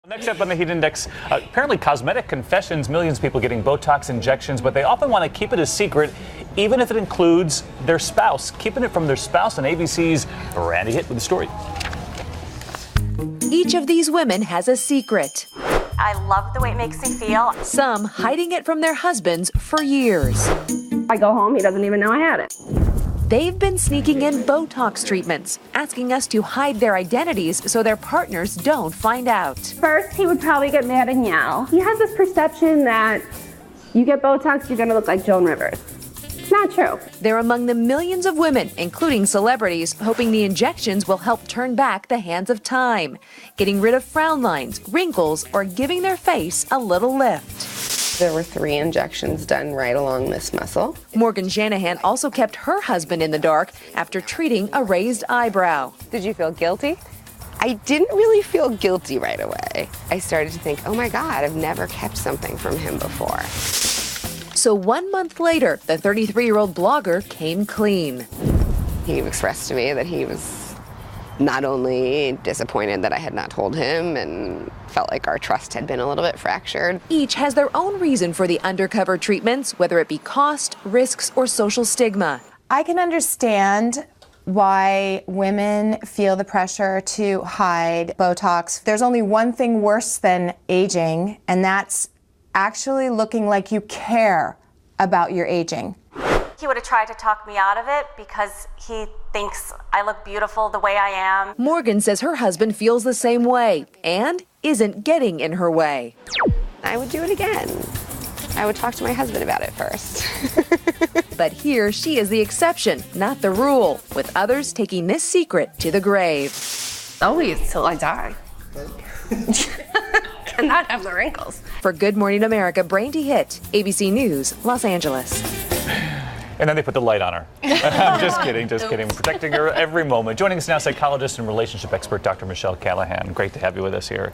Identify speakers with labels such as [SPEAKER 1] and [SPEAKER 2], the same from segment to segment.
[SPEAKER 1] Next up on the Heat Index, apparently cosmetic confessions, millions of people getting Botox injections, but they often want to keep it a secret, even if it includes their spouse. Keeping it from their spouse, and ABC's Randy Hitt with the story.
[SPEAKER 2] Each of these women has a secret.
[SPEAKER 3] I love the way it makes me feel.
[SPEAKER 2] Some hiding it from their husbands for years.
[SPEAKER 4] I go home, he doesn't even know I had it.
[SPEAKER 2] They've been sneaking in Botox treatments, asking us to hide their identities so their partners don't find out.
[SPEAKER 4] First, he would probably get mad and yell. He has this perception that you get Botox, you're gonna look like Joan Rivers. It's not true.
[SPEAKER 2] They're among the millions of women, including celebrities, hoping the injections will help turn back the hands of time, getting rid of frown lines, wrinkles, or giving their face a little lift.
[SPEAKER 5] There were 3 injections done right along this muscle.
[SPEAKER 2] Morgan Shanahan also kept her husband in the dark after treating a raised eyebrow.
[SPEAKER 5] Did you feel guilty? I didn't really feel guilty right away. I started to think, oh my God, I've never kept something from him before.
[SPEAKER 2] So 1 month later, the 33-year-old blogger came clean.
[SPEAKER 5] He expressed to me that he was not only disappointed that I had not told him and felt like our trust had been a little bit fractured.
[SPEAKER 2] Each has their own reason for the undercover treatments, whether it be cost, risks, or social stigma.
[SPEAKER 6] I can understand why women feel the pressure to hide Botox. There's only one thing worse than aging, and that's actually looking like you care about your aging.
[SPEAKER 3] He would have tried to talk me out of it because he thinks I look beautiful the way I am.
[SPEAKER 2] Morgan says her husband feels the same way and isn't getting in her way.
[SPEAKER 5] I would do it again. I would talk to my husband about it first.
[SPEAKER 2] But here she is the exception, not the rule, with others taking this secret to the grave.
[SPEAKER 4] Always till I die. Cannot have the wrinkles.
[SPEAKER 2] For Good Morning America, Brandy Hitt, ABC News, Los Angeles.
[SPEAKER 1] And then they put the light on her. I'm just kidding, protecting her every moment. Joining us now, psychologist and relationship expert, Dr. Michelle Callahan. Great to have you with us here.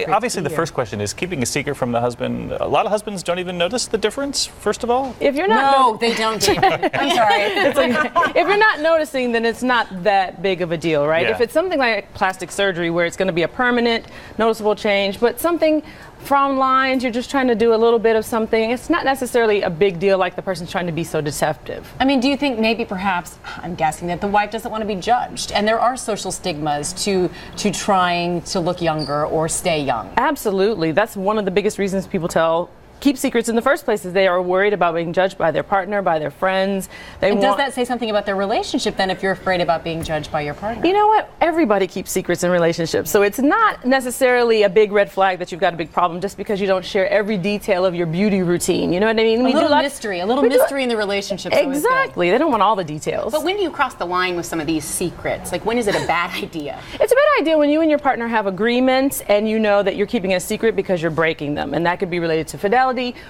[SPEAKER 1] Obviously, the first question is keeping a secret from the husband. A lot of husbands don't even notice the difference, first of all.
[SPEAKER 7] If you're not
[SPEAKER 8] they don't, David. I'm sorry.
[SPEAKER 7] If you're not noticing, then it's not that big of a deal, right?
[SPEAKER 1] Yeah.
[SPEAKER 7] If it's something like plastic surgery where it's going to be a permanent, noticeable change, but something frown lines, you're just trying to do a little bit of something, it's not necessarily a big deal like the person's trying to be so deceptive.
[SPEAKER 8] I mean, do you think maybe perhaps, I'm guessing that the wife doesn't want to be judged, and there are social stigmas to trying to look younger or stay young?
[SPEAKER 7] Absolutely. That's one of the biggest reasons people keep secrets in the first place, is they are worried about being judged by their partner, by their friends.
[SPEAKER 8] Does that say something about their relationship then if you're afraid about being judged by your partner?
[SPEAKER 7] You know what? Everybody keeps secrets in relationships. So it's not necessarily a big red flag that you've got a big problem just because you don't share every detail of your beauty routine. You know what I mean?
[SPEAKER 8] A little mystery in the relationship.
[SPEAKER 7] Exactly. They don't want all the details.
[SPEAKER 8] But when do you cross the line with some of these secrets? Like, when is it a bad idea?
[SPEAKER 7] It's a bad idea when you and your partner have agreements and you know that you're keeping a secret because you're breaking them. And that could be related to fidelity.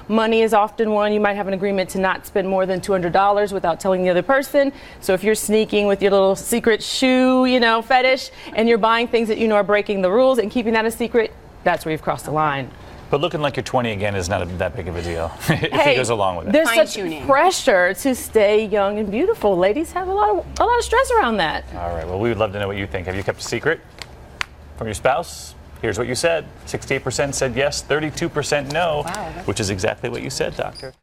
[SPEAKER 7] Money is often one. You might have an agreement to not spend more than $200 without telling the other person. So if you're sneaking with your little secret shoe, fetish, and you're buying things that you know are breaking the rules and keeping that a secret, that's where you've crossed the line.
[SPEAKER 1] But looking like you're 20 again is not that big of a deal if he goes along with it.
[SPEAKER 7] There's such pressure to stay young and beautiful. Ladies have a lot of stress around that.
[SPEAKER 1] All right. Well, we would love to know what you think. Have you kept a secret from your spouse? Here's what you said. 68% said yes, 32% no, which is exactly what you said, doctor.